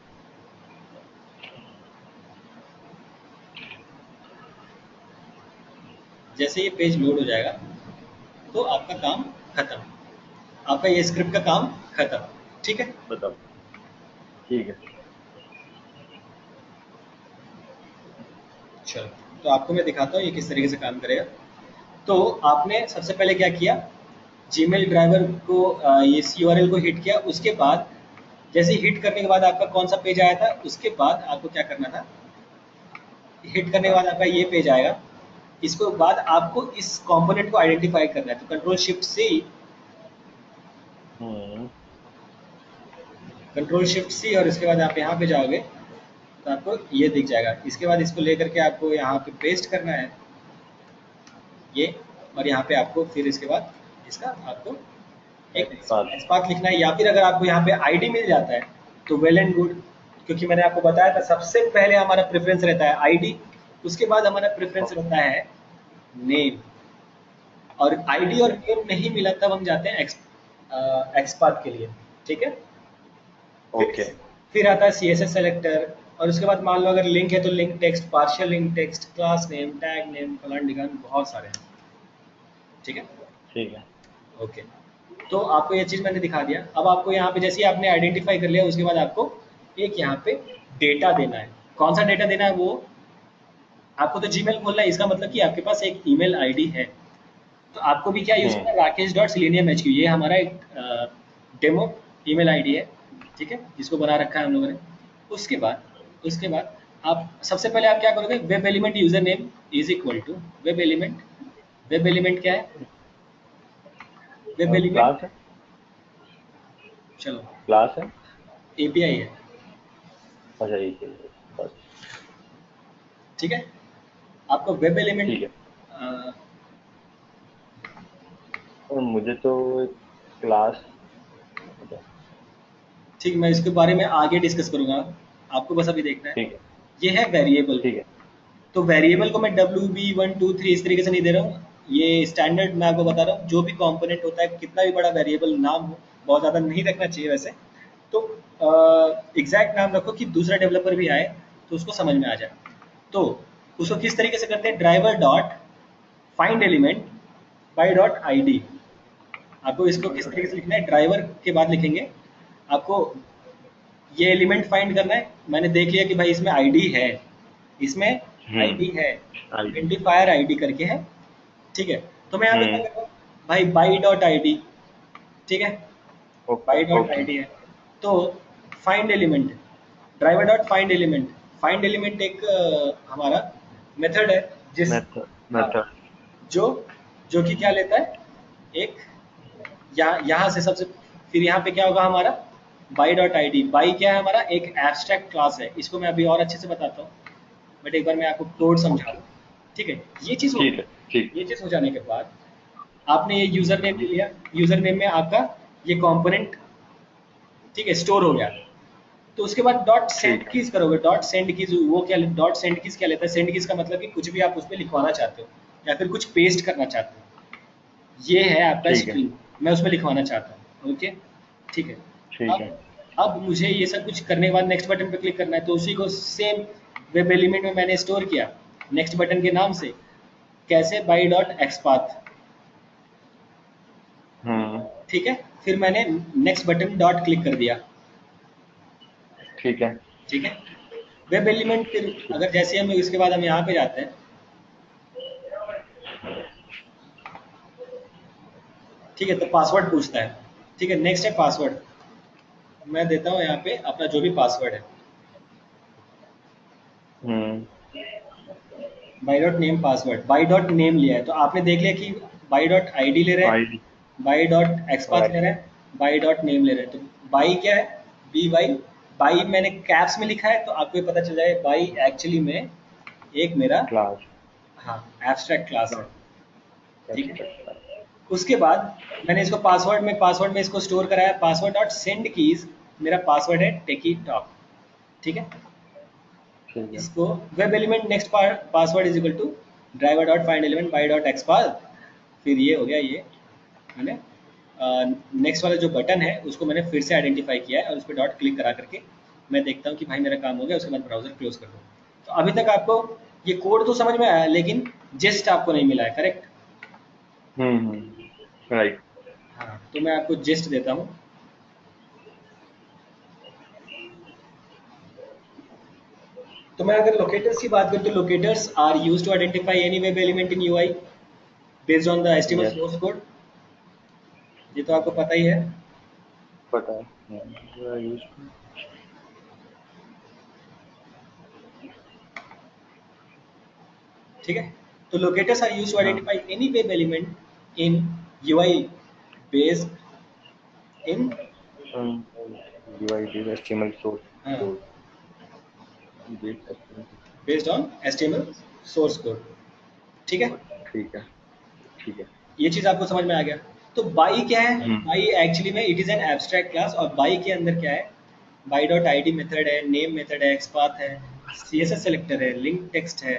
A: जैसे ये पेज लोड हो जाएगा तो आपका काम खत्म, आपका ये स्क्रिप्ट का काम खत्म, ठीक है।
B: बताओ। ठीक है।
A: चलो, तो आपको मैं दिखाता हूँ ये किस तरीके से काम करेगा। तो आपने सबसे पहले क्या किया, जीमेल ड्राइवर को इस यूआरएल को हिट किया। उसके बाद जैसे हिट करने के बाद आपका कौन सा पेज आया था, उसके बाद आपको क्या करना था, हिट करने के
B: हाँ।
A: बाद आपका ये पेज आएगा। इसके बाद आपको इस कंपोनेंट को आइडेंटिफाई करना है, तो
B: हम्म।
A: कंट्रोल शिफ्ट सी, और इसके बाद आप यहाँ पे जाओगे तो आपको ये दिख जाएगा। इसके बाद इसको लेकर के आपको यहाँ पे पेस्ट करना है ये, और यहाँ पे आपको फिर इसके बाद इसका आपको एक
B: बात।
A: स्पार्क लिखना है, या फिर अगर आपको यहाँ पे आईडी मिल जाता है तो वेल एंड गुड, क्योंकि मैंने आपको बताया था सबसे पहले हमारा प्रेफरेंस रहता है आईडी, उसके बाद हमारा प्रेफरेंस रहता है नेम। और आईडी और नेम नहीं मिला तब हम जाते हैं एक्सपाथ के लिए, ठीक है। फिर
B: ओके।
A: फिर आता है सीएसएस सेलेक्टर, और उसके बाद मान लो अगर लिंक है तो link text, partial link text, class name, tag name, फलान ढिकान, बहुत सारे हैं, ठीक है।
B: ठीक है।
A: ओके, तो आपको ये चीज़ मैंने दिखा दिया। अब आपको यहाँ पे जैसे ही आपने आइडेंटिफाई कर लिया, उसके बाद आपको एक यहाँ पे डेटा देना है। कौन सा डेटा देना है वो, आपको तो जीमेल खोलना है, इसका मतलब कि आपके पास एक ईमेल आईडी है। तो आपको भी क्या यूज़ करना है, Rakesh dot selenium H Q, ये हमारा एक डेमो ईमेल आईडी है, ठीक है, जिसको बना रखा है हम लोगों ने। उसके बाद आप सबसे पहले आप क्या करोगे, web element user name is equal to web element. Web element क्या है, वेब एलिमेंट,
B: क्लास है।
A: चलो
B: क्लास है।
A: एपीआई है,
B: अच्छा ये चाहिए बस।
A: ठीक है। आपको वेब एलिमेंट,
B: ठीक है। और मुझे तो क्लास।
A: ठीक, मैं इसके बारे में आगे डिस्कस करूंगा, आपको बस अभी देखना है।
B: ठीक है।
A: ये है वेरिएबल।
B: ठीक है।
A: तो वेरिएबल को मैं WB123 इस तरीके से नहीं दे रहा हूँ, ये स्टैंडर्ड मैं आपको बता रहा हूँ। जो भी कंपोनेंट होता है, कितना भी बड़ा वेरिएबल नाम हो, बहुत ज़्यादा नहीं रखना चाहिए वैसे तो। एग्जैक्ट नाम रखो कि दूसरा डेवलपर भी आए तो उसको समझ में आ जाए। तो उसको किस तरीके से करते हैं, driver dot find element by dot आई। आपको इसको किस तरीके से लिखना है, ड्राइवर के बाद लिखेंगे आपको ये एलिमेंट फाइंड करना है। मैंने देख लिया कि भाई इसमें आईडी है, इसमें आईडी है,
B: आईडी।
A: आइडेंटिफायर आईडी करके है, ठीक है। तो मैं यहाँ पे क्या
B: हम्म।
A: कर रहा हूँ, भाई बाई डॉट आई डी, ठीक है,
B: okay
A: by dot I
B: okay.
A: D है। तो find element driver dot find element, find element एक हमारा मेथड है जिस
B: मेथड
A: हाँ,
B: मेथड
A: जो जो कि क्या लेता है, एक यहाँ से सबसे, फिर यहाँ पे क्या होगा हमारा by dot I D. By क्या है हमारा, एक एब्स्ट्रैक्ट क्लास है, इसको मैं अभी और अच्छे से बताता हूँ, बट एक बार मैं आपको कोड समझा दूँ। ठीक है, ये चीज़ हो
B: ठीक
A: गई।
B: है। ठीक।
A: ये चीज़ हो जाने के बाद आपने ये यूज़र नेम ले लिया, यूज़र नेम में आपका ये कंपोनेंट, ठीक है, स्टोर हो गया। तो उसके बाद डॉट सेंड
B: ठीक है।
A: कीज करोगे। डॉट सेंड कीज वो क्या, डॉट सेंड कीज क्या लेता है, सेंड कीज का मतलब कि कुछ भी आप उसमें लिखवाना चाहते हो या फिर कुछ पेस्ट करना चाहते हो, ये है आपका
B: ठीक है।
A: स्ट्रिंग, मैं उसमें लिखवाना चाहता हूँ। ओके, ठीक है।
B: ठीक है।
A: अब मुझे ये सब कुछ करने के बाद नेक्स्ट बटन पर क्लिक करना है, तो उसी को सेम वेब एलिमेंट में मैंने स्टोर किया नेक्स्ट बटन के नाम से। कैसे, बाई डॉट एक्सपाथ।
B: हम्म।
A: ठीक है, फिर मैंने नेक्स्ट बटन डॉट क्लिक कर दिया।
B: ठीक है।
A: ठीक है, वेब एलिमेंट फिर
B: ठीक।
A: अगर जैसे हम इसके बाद हम यहाँ पे जाते हैं, ठीक है, तो पासवर्ड पूछता है। ठीक है, नेक्स्ट है पासवर्ड, मैं देता हूँ यहाँ पे अपना जो भी पासवर्ड है,
B: hmm.
A: By dot name password, by dot name लिया है तो आपने देख लिया कि बाई डॉट आई डी ले रहे हैं,
B: आईडी।
A: बाई डॉट एक्सपाथ ले
B: राइट।
A: रहे हैं, बाई डॉट नेम ले रहे हैं। तो बाई क्या है, बी वाई, बाई मैंने कैप्स में लिखा है तो आपको ये पता चल जाए बाई एक्चुअली में एक मेरा,
B: क्लास।
A: हाँ, एब्स्ट्रैक्ट क्लास है। ठीक है,
B: एब्स्ट्रैक्ट।
A: उसके बाद मैंने इसको पासवर्ड में इसको स्टोर कराया, पासवर्ड डॉट सेंड कीज, मेरा पासवर्ड है टेकी टॉक। ठीक है,
B: ठीक है।
A: इसको web element next password is equal to driver dot find element by dot XPath. फिर ये हो गया, ये मैंने नेक्स्ट वाला जो बटन है उसको मैंने फिर से आइडेंटिफाई किया है और उस पर डॉट क्लिक करा करके मैं देखता हूँ कि भाई मेरा काम हो गया, उसके बाद ब्राउजर क्लोज कर दो। तो अभी तक आपको ये कोड तो समझ में आया, लेकिन जेस्ट आपको नहीं मिला है, करेक्ट?
B: राइट।
A: हाँ, तो मैं आपको जेस्ट देता हूँ। तो मैं अगर लोकेटर्स की बात करूँ तो locators are use to identify any web element in UI based on the HTML
B: yes.
A: Source code. ये तो आपको पता ही है।
B: पता है। यूज।
A: ठीक है, तो लोकेटर्स आर यूज टू
B: हाँ।
A: Identify any web element in UI based in,
B: UID HTML source
A: हाँ,
B: code. Base HTML
A: based on HTML source code. ठीक है,
B: कोड। ठीक है। ठीक है।
A: ये चीज आपको समझ में आ गया। तो बाई क्या है,
B: हम्म।
A: बाई एक्चुअली में it is an abstract class, और बाई के अंदर क्या है, by dot I D method है, नेम मेथड है, एक्सपाथ है, सीएसएस सेलेक्टर है, लिंक टेक्स्ट है,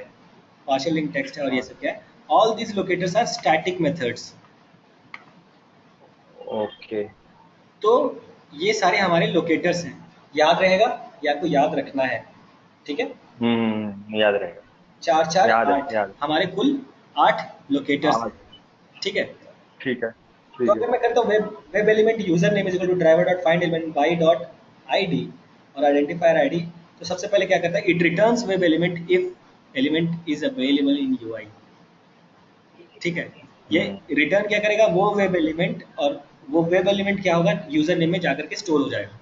A: पार्शियल लिंक टेक्स्ट है, और ये सब क्या है, all these locators are static methods.
B: Okay.
A: तो ये सारे हमारे लोकेटर्स हैं, याद रहेगा, ये आपको याद रखना है। ठीक है,
B: याद रहेगा।
A: चार चार
B: याद है।
A: आठ,
B: याद है।
A: हमारे कुल 8 लोकेटर्स हैं।
B: आज।
A: ठीक है,
B: ठीक है।
A: तो
B: ठीक है।
A: अगर मैं करता हूँ web element user name is equal to driver dot find element by dot ID और आइडेंटिफायर आईडी, तो सबसे पहले क्या करता है, it returns web element if element is available in UI. ठीक है, ये
B: हम्म।
A: रिटर्न क्या करेगा, वो वेब एलिमेंट, और वो वेब एलिमेंट क्या होगा, यूजर नेम में जाकर के स्टोर हो जाएगा।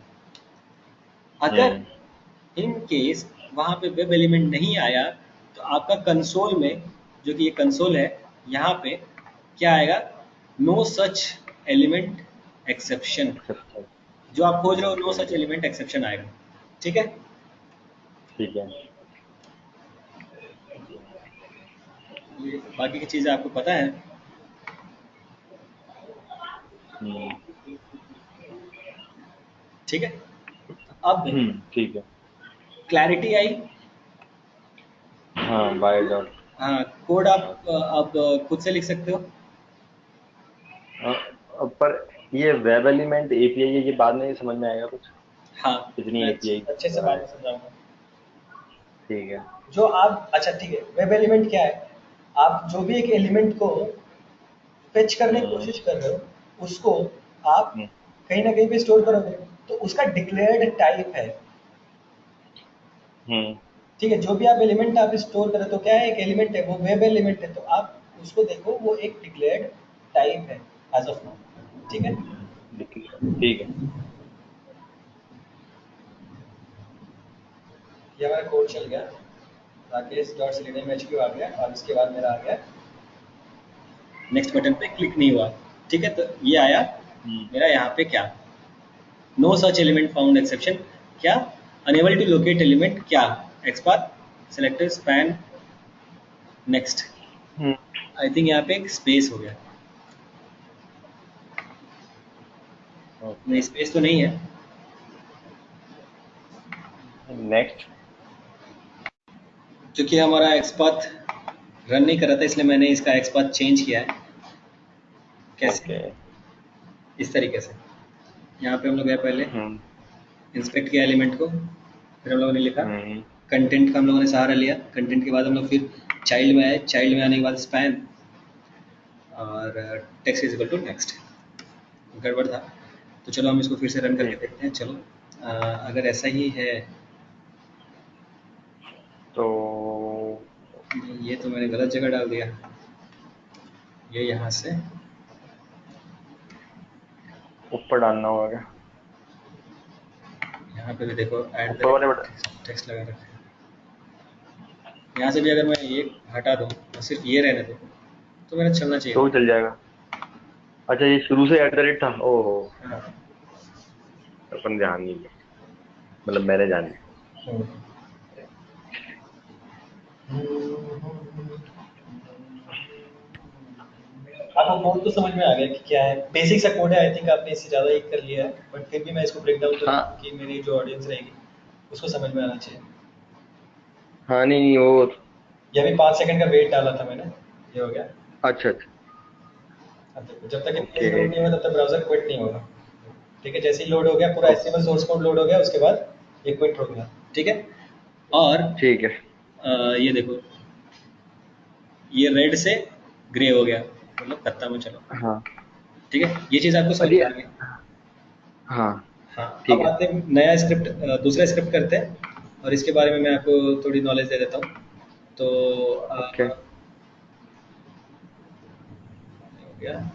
A: अगर
B: हम्म।
A: इन केस वहाँ पे वेब एलिमेंट नहीं आया, तो आपका कंसोल में, जो कि ये कंसोल है, यहाँ पे क्या आएगा, no such element exception.
B: Exception.
A: जो आप खोज रहे हो, no
B: okay.
A: Such element exception आएगा। ठीक है,
B: ठीक है।
A: ये बाकी की चीज़ें आपको पता है।
B: हम्म।
A: ठीक है, अब
B: ठीक है।
A: क्लैरिटी आई।
B: हाँ, बाय डॉट।
A: हाँ, कोड आप अब खुद से लिख सकते हो।
B: पर ये वेब एलिमेंट एपीआई है, ये बाद में समझ में आएगा कुछ,
A: हाँ,
B: कितनी
A: मैं
B: एपीआई
A: अच्छे से
B: है।
A: बात में समझाऊंगा।
B: ठीक है।
A: जो आप, अच्छा ठीक है, वेब एलिमेंट क्या है, आप जो भी एक एलिमेंट को फेच करने की
B: हम्म।
A: कोशिश कर रहे हो, उसको आप
B: हम्म।
A: कहीं ना कहीं पे स्टोर करोगे, तो उसका डिक्लेयर्ड टाइप है।
B: हम्म।
A: ठीक है, जो भी आप एलिमेंट आप स्टोर करो तो क्या है, एक एलिमेंट है, वो वेब एलिमेंट है, तो आप उसको देखो, वो एक डिक्लेयर्ड टाइप है एज ऑफ नाउ। ठीक है,
B: ठीक है।
A: ये हमारा कोड चल गया, राकेश डॉट selenium HQ आ गया और इसके बाद मेरा आ गया नेक्स्ट बटन पे क्लिक नहीं हुआ। ठीक है, तो ये आया मेरा यहाँ पे क्या, no such element found exception, क्या अनेबल टू लोकेट एलिमेंट, क्या XPath selector span next. I think यहाँ पे एक स्पेस हो गया, नहीं स्पेस तो नहीं है।
B: नेक्स्ट,
A: क्योंकि हमारा एक्सपाथ रन नहीं कर रहा था इसलिए मैंने इसका एक्सपाथ चेंज किया है। कैसे? इस तरीके से यहाँ पे हम लोग गए पहले, इंस्पेक्ट किया एलिमेंट को, फिर हम लोगों ने लिखा कंटेंट का, हम लोगों ने सहारा लिया, कंटेंट के बाद हम लोग फिर चाइल्ड में आए, चाइल्ड में आने के बाद स्पैन और text is equal to next. गड़बड़ था तो चलो हम इसको फिर से रन करके देखते हैं। चलो अगर ऐसा ही है
B: तो
A: ये तो मैंने गलत जगह डाल दिया, ये यहाँ से
B: ऊपर डालना होगा क्या?
A: यहाँ पे भी देखो ऐड
B: ऊपर वाले बटन
A: टेक्स्ट लगा रखा है। यहाँ से भी अगर मैं ये हटा दूँ और सिर्फ ये रहने दूँ तो मेरा चलना चाहिए
B: तो चल जाएगा। अच्छा ये शुरू से @ था। ओह
A: हाँ।
B: अपन ध्यान नहीं दिया, मतलब मैंने ध्यान दिया।
A: आपको कोड तो समझ में आ गया कि क्या है, बेसिक सा कोड है। आई थिंक आपने इससे ज़्यादा एक कर लिया है, बट फिर भी मैं इसको ब्रेक डाउन करूँ कि मेरी जो ऑडियंस रहेगी उसको समझ में आना चाहिए।
B: हाँ नहीं वो
A: ये भी 5 सेकंड का वेट डाला था मैंने, ये हो गया।
B: अच्छा अच्छा
A: अब देखो, जब तक ये
B: ओके
A: लोड नहीं होगा तब तक ब्राउजर क्विट नहीं होगा। ठीक है, जैसे ही लोड हो गया पूरा HTML सोर्स कोड लोड हो गया उसके बाद ये क्विट हो गया। ठीक है, और
B: ठीक है।
A: ये देखो ये रेड से ग्रे हो गया, मतलब खत्म हो। चलो
B: हाँ
A: ठीक है, ये चीज़ आपको समझ
B: अरे
A: में आ गई।
B: हाँ
A: हाँ,
B: ठीक
A: अब
B: है।
A: आते हैं नया स्क्रिप्ट, दूसरा स्क्रिप्ट करते हैं और इसके बारे में मैं आपको थोड़ी नॉलेज दे देता हूँ। तो
B: ओके
A: हो गया।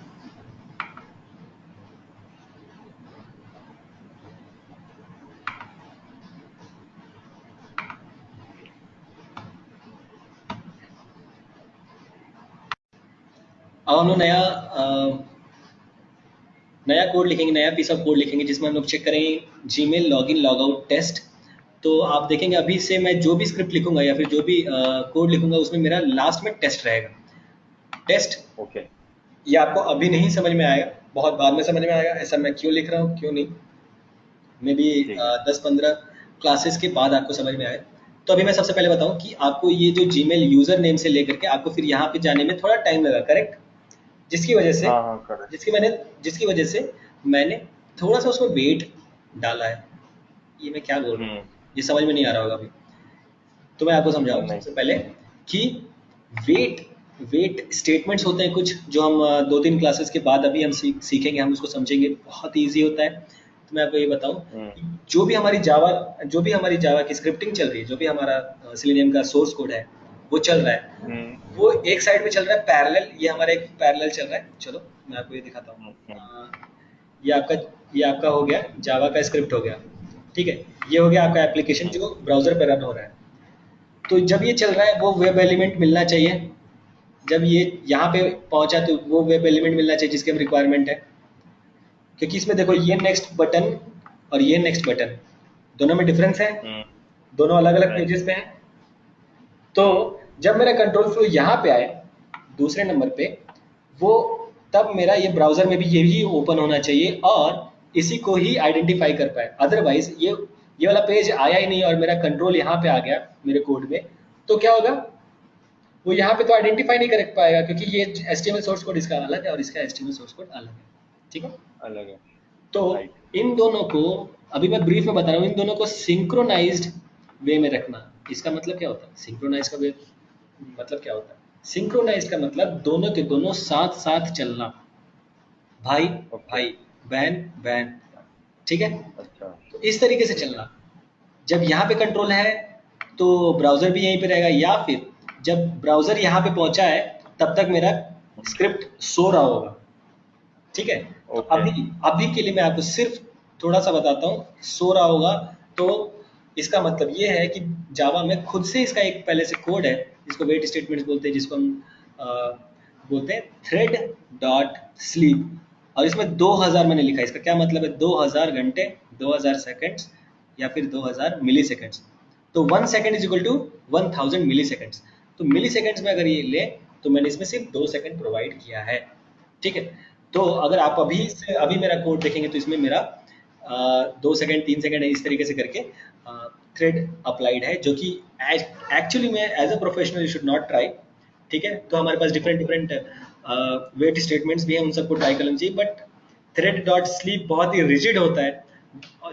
A: अब हम लोग नया कोड लिखेंगे, नया पीस ऑफ कोड लिखेंगे जिसमें हम लोग चेक करेंगे जीमेल लॉगिन लॉगआउट टेस्ट। तो आप देखेंगे अभी से मैं जो भी स्क्रिप्ट लिखूंगा या फिर जो भी कोड लिखूंगा उसमें मेरा लास्ट में टेस्ट रहेगा। टेस्ट
B: ओके
A: ये आपको अभी नहीं समझ में आएगा, बहुत बाद में समझ में आएगा। ऐसा मैं क्यों लिख रहा हूँ क्यों नहीं, मे बी
B: ठीक है
A: 10-15 क्लासेस के बाद आपको समझ में आए। तो अभी मैं सबसे पहले बताऊं कि आपको ये जो जीमेल यूजर नेम से लेकर के आपको फिर यहाँ पे जाने में थोड़ा टाइम लगा, करेक्ट? जिसकी वजह से
B: हाँ हाँ करेक्ट
A: जिसकी वजह से मैंने थोड़ा सा उसमें वेट डाला है। ये मैं क्या बोल रहा हूँ,
B: हम्म
A: ये समझ में नहीं आ रहा होगा अभी, तो मैं आपको समझाऊं
B: नहीं
A: सबसे पहले कि वेट वेट स्टेटमेंट्स होते हैं कुछ जो हम 2-3 क्लासेस के बाद अभी हम सीखेंगे, हम उसको समझेंगे, बहुत ईजी होता है। तो मैं आपको ये बताऊं कि जो भी हमारी जावा की स्क्रिप्टिंग चल रही है, जो भी हमारा सिलेनियम का सोर्स कोड है वो चल रहा है, वो एक साइड में चल रहा है पैरेलल। ये हमारा एक पैरेलल चल रहा है। चलो मैं आपको ये दिखाता हूँ। ये आपका ये आपका हो गया जावा का स्क्रिप्ट हो गया। ठीक है, ये हो गया आपका एप्लीकेशन जो ब्राउजर पर रन हो रहा है। तो जब ये चल रहा है वो वेब एलिमेंट मिलना चाहिए, जब ये यहाँ पे पहुंचा तो वो वेब एलिमेंट मिलना चाहिए जिसके हम रिक्वायरमेंट है। क्योंकि इसमें देखो ये नेक्स्ट बटन और ये नेक्स्ट बटन दोनों में डिफरेंस है, दोनों अलग अलग
B: राइट
A: पेजेस पे हैं। तो जब मेरा कंट्रोल फ्लो यहाँ पे आए दूसरे नंबर पे, वो तब मेरा ये ब्राउजर में भी यही ओपन होना चाहिए और इसी को ही आइडेंटिफाई कर पाए। अदरवाइज ये वाला पेज आया ही नहीं और मेरा कंट्रोल यहाँ पे आ गया मेरे कोड में, तो क्या होगा, वो यहाँ पे तो आइडेंटिफाई नहीं कर पाएगा क्योंकि ये HTML सोर्स कोड इसका अलग है और इसका HTML सोर्स कोड अलग है। ठीक है,
B: अलग है
A: तो
B: राइट
A: इन दोनों को अभी मैं ब्रीफ में बता रहा हूँ, इन दोनों को सिंक्रोनाइज्ड वे में रखना। इसका मतलब क्या होता है सिंक्रोनाइज का वे मतलब क्या होता है? सिंक्रोनाइज का मतलब दोनों के दोनों साथ साथ चलना, भाई
B: ओके
A: भाई बहन बहन। ठीक है,
B: अच्छा
A: तो इस तरीके से चलना। जब यहाँ पे कंट्रोल है तो ब्राउजर भी यहीं पे रहेगा, या फिर जब ब्राउजर यहाँ पे पहुंचा है तब तक मेरा स्क्रिप्ट सो रहा होगा। ठीक है, तो
B: ओके
A: अभी अभी के लिए मैं आपको सिर्फ थोड़ा सा बताता हूँ। सो रहा होगा तो इसका मतलब ये है कि जावा में खुद से इसका एक पहले से कोड है जिसको वेट स्टेटमेंट्स बोलते हैं, जिसको हम बोलते हैं थ्रेड डॉट स्लीप, और इसमें 2000 मैंने लिखा है। इसका क्या मतलब है? 2000 घंटे, 2000 सेकंड्स या फिर 2000 मिली सेकंड्स। तो 1 second is equal to 1000 milliseconds. तो मिली सेकंड्स में अगर ये ले तो मैंने इसमें सिर्फ 2 सेकंड प्रोवाइड किया है। ठीक है, तो अगर आप अभी मेरा कोड देखेंगे तो इसमें मेरा 2 सेकंड 3 सेकंड इस तरीके से करके थ्रेड अप्लाइड है, जो कि एक्चुअली में as a professional you should not try. ठीक है, तो हमारे पास डिफरेंट डिफरेंट वेट स्टेटमेंट्स भी हैं, उन सबको ट्राई कर लेना चाहिए, बट थ्रेड डॉट स्लीप बहुत ही रिजिड होता है,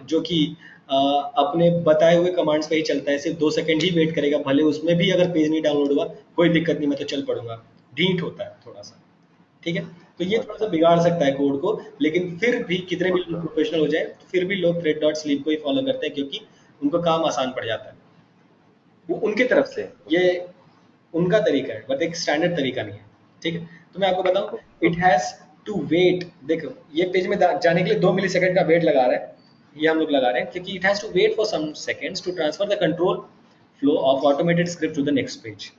A: जो कि अपने बताए हुए कमांड्स पे ही चलता है, सिर्फ 2 सेकंड ही वेट करेगा, भले उसमें भी अगर पेज नहीं डाउनलोड हुआ कोई दिक्कत नहीं, मैं तो चल पड़ूंगा। ढीठ होता है थोड़ा सा। ठीक है, तो ये थोड़ा सा बिगाड़ सकता है कोड को, लेकिन फिर भी कितने भी लोग
B: अच्छा।
A: प्रोफेशनल हो जाए तो फिर भी लोग थ्रेड डॉट स्लीप को ही फॉलो करते हैं, क्योंकि उनको काम आसान पड़ जाता है, वो उनके तरफ से,
B: ओके
A: ये उनका तरीका है, बट एक स्टैंडर्ड तरीका नहीं है। ठीक है, तो मैं आपको बताऊं, it
B: okay.
A: Has to wait. देखो ये पेज में जाने के लिए 2 मिली सेकंड का वेट लगा रहा है, ये हम लोग लगा रहे हैं क्योंकि it has to wait for some seconds to transfer the control flow of automated script to the next page,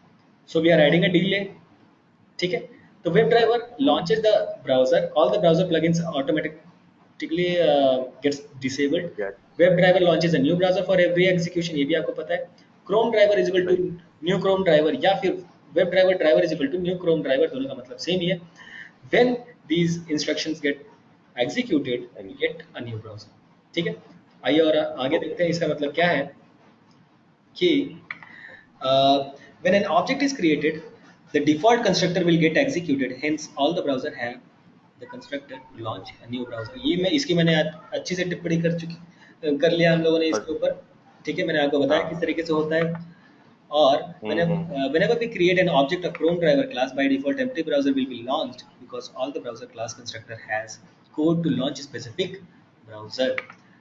A: so we are adding a delay. ठीक है, तो web driver launches the browser, all the browser plugins automatically gets disabled.
B: Get.
A: Web driver launches a new browser for every execution, ये भी आपको पता है। Chrome driver is equal to
B: सही।
A: new Chrome driver, या फिर web driver is equal to new Chrome driver, दोनों का मतलब सेम ही है। When these instructions get executed, we get a new browser। ठीक है, आइए और आगे
B: ओके।
A: देखते हैं इसका मतलब क्या है कि when an object is created, the default constructor will get executed. Hence, all the browser have the constructor to launch a new browser. ये मैं इसकी मैंने अच्छी से टिप्पणी कर लिया हम लोगों ने इसके ऊपर। ठीक है, मैंने आपको बताया किस
B: हाँ।
A: तरीके से होता है। और whenever we create an object of Chrome driver class, by default empty browser will be launched because all the browser class constructor has code to launch specific browser।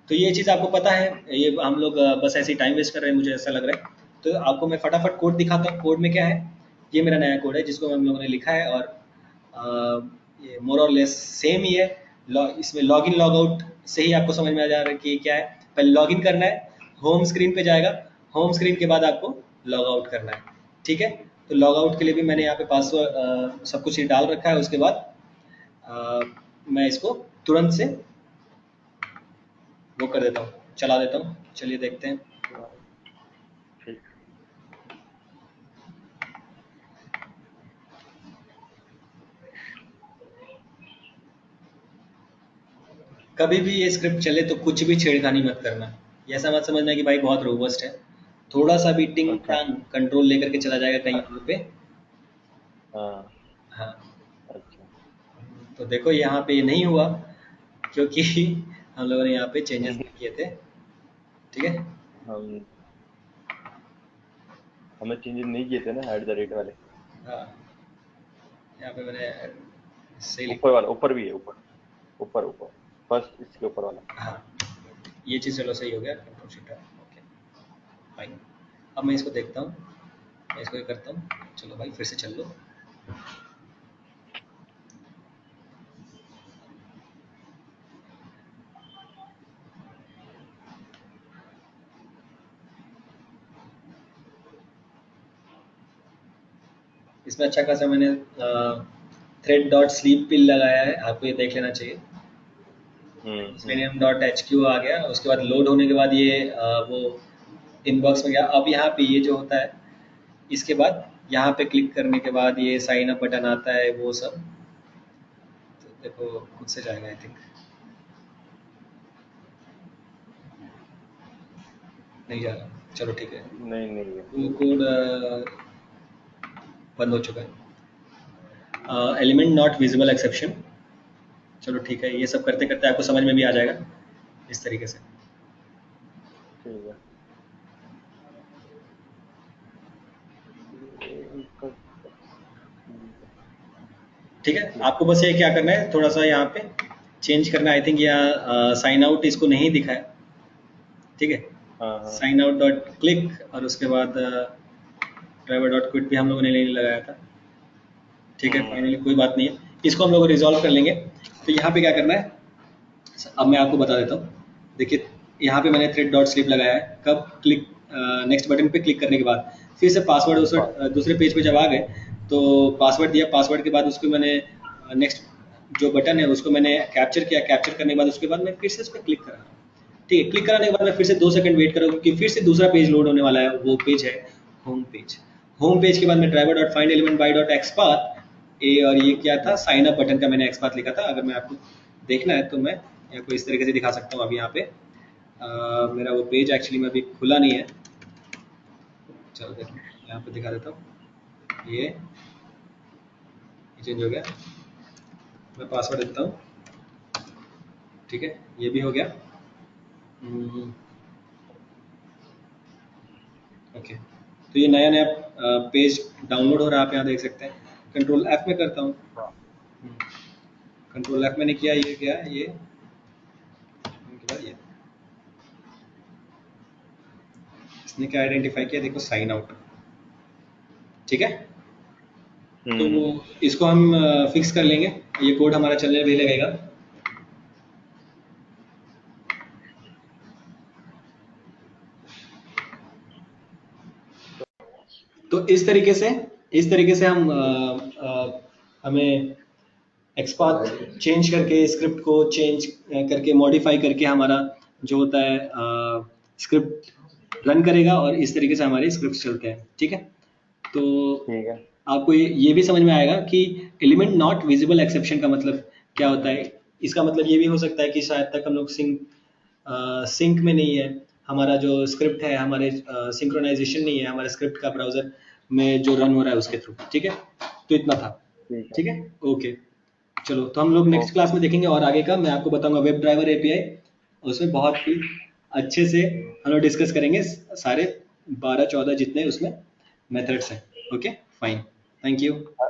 A: तो ये चीज़ आपको पता है, ये हम लोग बस ऐसे ही टाइम वेस्ट कर रहे हैं, मुझे ऐसा लग रहा है। तो आपको मैं फटाफट कोड दिखाता हूँ। कोड में क्या है, ये मेरा नया कोड है जिसको हम लोगों ने लिखा है, और ये मोर और लेस सेम ही है। इसमें लॉग इन लॉग आउट से ही आपको समझ में आ जा रहा है कि क्या है। पहले लॉग इन करना है, होम स्क्रीन पे जाएगा, होम स्क्रीन के बाद आपको लॉग आउट करना है। ठीक है, तो लॉग आउट के लिए भी मैंने यहाँ पे पासवर्ड सब कुछ ही डाल रखा है। उसके बाद मैं इसको तुरंत से वो कर देता हूँ, चला देता हूँ। चलिए देखते हैं।
B: ठीक।
A: कभी भी ये स्क्रिप्ट चले तो कुछ भी छेड़खानी मत करना, ये ऐसा मत समझना कि भाई बहुत रोबस्ट है। थोड़ा सा भी टिंग
B: अच्छा।
A: टांग कंट्रोल लेकर के चला जाएगा कहीं और पे।
B: हाँ।
A: हाँ,
B: अच्छा।
A: तो देखो यहाँ पे ये नहीं हुआ क्योंकि हम लोगों ने यहाँ पे चेंजेस नहीं किए थे। ठीक है,
B: हम हमें चेंजेस नहीं किए थे ना @ वाले।
A: हाँ, यहाँ पे मैंने सही लिख
B: ऊपर वाला, ऊपर भी है, ऊपर ऊपर ऊपर फर्स्ट इसके ऊपर वाला।
A: हाँ, ये चीज़ चलो सही हो गया, कंट्रोल शिफ्ट ओके फाइन। अब मैं इसको देखता हूँ, मैं इसको ये करता हूँ। चलो भाई फिर से चल लो। इसमें अच्छा खासा मैंने थ्रेड डॉट स्लीप पिल लगाया है, आपको ये देख लेना चाहिए। selenium.hq आ गया, उसके बाद लोड होने के बाद ये वो इनबॉक्स में गया। अब यहाँ पे ये जो होता है, इसके बाद यहाँ पे क्लिक करने के बाद ये साइन अप बटन आता है, वो सब तो देखो खुद से जाएगा आई थिंक। नहीं जा रहा, चलो ठीक है।
B: नहीं नहीं है।
A: वो कोड बंद हो चुका है। Element not visible exception. चलो ठीक है, ये सब करते करते आपको समझ में भी आ जाएगा इस तरीके से।
B: ठीक है।
A: ठीक है, आपको बस ये क्या करना है, थोड़ा सा यहाँ पे चेंज करना है। आई थिंक यहाँ साइन आउट इसको नहीं दिखा है। ठीक है,
B: हाँ हाँ।
A: साइन आउट डॉट क्लिक, और उसके बाद ड्राइवर डॉट क्विट भी हम लोगों ने नहीं लगाया था। ठीक है, फाइनली कोई बात नहीं है, इसको हम लोग रिजॉल्व कर लेंगे। तो यहाँ पे क्या करना है, अब मैं आपको बता देता हूँ। देखिए यहाँ पे मैंने थ्रेड डॉट स्लिप लगाया है। कब? क्लिक नेक्स्ट बटन पे क्लिक करने के बाद फिर से पासवर्ड दूसरे पेज पे जब आ गए तो पासवर्ड दिया, पासवर्ड के बाद उसको मैंने नेक्स्ट जो बटन है उसको मैंने कैप्चर किया, कैप्चर करने के बाद उसके बाद मैं फिर से उस पर क्लिक करा। ठीक है, क्लिक कराने के बाद मैं फिर से 2 सेकंड वेट करूँगा क्योंकि फिर से दूसरा पेज लोड होने वाला है। वो पेज है होम पेज। होम पेज के बाद मैं driver dot find element by dot XPath a, और ये क्या था, साइन अप बटन का मैंने एक्सपाथ लिखा था। अगर मैं आपको देखना है तो मैं आपको इस तरीके से दिखा सकता हूँ। अभी यहाँ पे मेरा वो पेज एक्चुअली में अभी खुला नहीं है, चलो देखो यहाँ पे दिखा देता हूँ। ये चेंज हो गया, मैं पासवर्ड देता हूँ। ठीक है, ये भी हो गया। ओके, तो ये नया नया पेज डाउनलोड हो रहा है, आप यहाँ देख सकते हैं। कंट्रोल एफ में करता हूँ, कंट्रोल एफ मैंने किया, ये क्या ये उनके बाद ये इसने क्या आइडेंटिफाई किया, देखो साइन आउट। ठीक है, तो इसको हम फिक्स कर लेंगे, ये कोड हमारा चलने भी लगेगा। तो इस तरीके से हम हमें एक्सपाथ चेंज करके स्क्रिप्ट को चेंज करके मॉडिफाई करके हमारा जो होता है स्क्रिप्ट रन करेगा और इस तरीके से हमारे स्क्रिप्ट चलते हैं। ठीक है, तो
B: ठीक है,
A: आपको ये भी समझ में आएगा कि एलिमेंट नॉट विजिबल एक्सेप्शन का मतलब क्या होता है। इसका मतलब ये भी हो सकता है कि शायद तक हम लोग सिंक में नहीं है, हमारा जो स्क्रिप्ट है, हमारे सिंक्रोनाइजेशन नहीं है हमारे स्क्रिप्ट का ब्राउजर में जो रन हो रहा है उसके थ्रू। ठीक है, तो इतना था। ठीक है, ओके, चलो तो हम लोग नेक्स्ट क्लास में देखेंगे और आगे का मैं आपको बताऊंगा वेब ड्राइवर एपीआई, उसमें बहुत ही अच्छे से हम लोग डिस्कस करेंगे सारे 12-14 जितने उसमें मेथड्स हैं। Okay fine, thank you.